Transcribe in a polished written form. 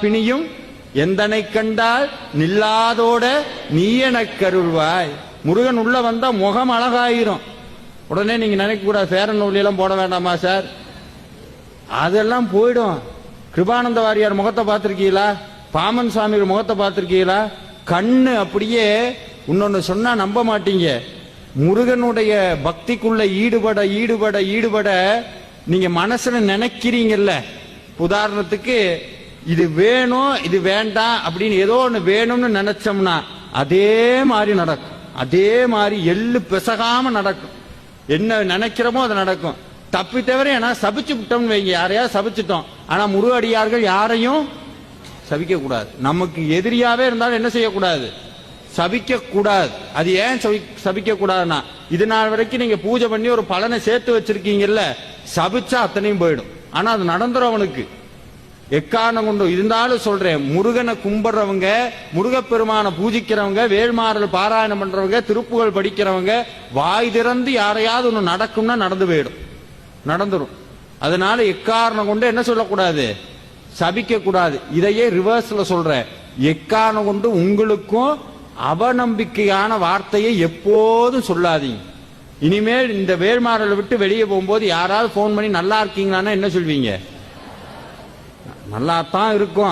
பிணியும் எந்தனை கண்டால் நில்லாதோட நீ எனக் கருள்வாய். முருகன் உள்ள வந்தா முகம் அழகாயிரும். உடனே நீங்க நினைக்க கூடாது ஃபேர் அண்ட் லவ்லி எல்லாம் போட வேண்டாமா சார், அதெல்லாம் போயிடும். கிருபானந்த வாரியார் முகத்தை பார்த்திருக்கீங்களா? பாமன் சுவாமி முகத்தை பார்த்திருக்கீங்களா? கண்ணு அப்படியே. இன்னொன்னு சொன்னா நம்ப மாட்டீங்க, முருகனுடைய பக்திக்குள்ள ஈடுபட ஈடுபட ஈடுபட நீங்க மனசுல நினைக்கிறீங்கல்ல. உதாரணத்துக்கு இது வேணும் இது வேண்டாம் அப்படின்னு ஏதோ ஒண்ணு வேணும்னு நினைச்சோம்னா அதே மாதிரி நடக்கும். அதே மாதிரி எள்ளு பிசகாம நடக்கும். என்ன நினைக்கிறோமோ அது நடக்கும். தப்பி தவிர ஏன்னா சபிச்சு விட்டோம்னு வைங்க, யாரையாவது சபிச்சுட்டோம். ஆனா முருகடியார்கள் யாரையும் சபிக்க கூடாது. நமக்கு எதிரியாவே இருந்தாலும் என்ன செய்யக்கூடாது? சபிக்க கூடாது. அது ஏன் சபிக்க கூடாதுன்னா, இது நாள் வரைக்கும் நீங்க பூஜை பண்ணி ஒரு பலனை சேர்த்து வச்சிருக்கீங்கல்ல, சபிச்சா அத்தனையும் போயிடும். ஆனா அது நடந்துரும் அவனுக்கு. எக்காரணம் கொண்டு இருந்தாலும் சொல்றேன், முருகனை கும்பிடுறவங்க, முருகப்பெருமான பூஜிக்கிறவங்க, வேள்மாறல் பாராயணம் பண்றவங்க, திருப்புகள் படிக்கிறவங்க, வாய் திறந்து யாரையாவது ஒண்ணு நடக்கும்னா நடந்து போயிடும், நடந்துரும். அதனால எக்காரணம் கொண்டு என்ன சொல்லக்கூடாது? சபிக்க கூடாது. இதையே ரிவர்ஸ்ல சொல்றேன், எக்காரணம் கொண்டு உங்களுக்கும் அவநம்பிக்கையான வார்த்தையை எப்போதும் சொல்லாதீங்க. இனிமேல் இந்த வேள்மாறலை விட்டு வெளியே போகும்போது யாராவது போன் பண்ணி நல்லா இருக்கீங்களான்னா என்ன சொல்வீங்க? நல்லா தான் இருக்கும்.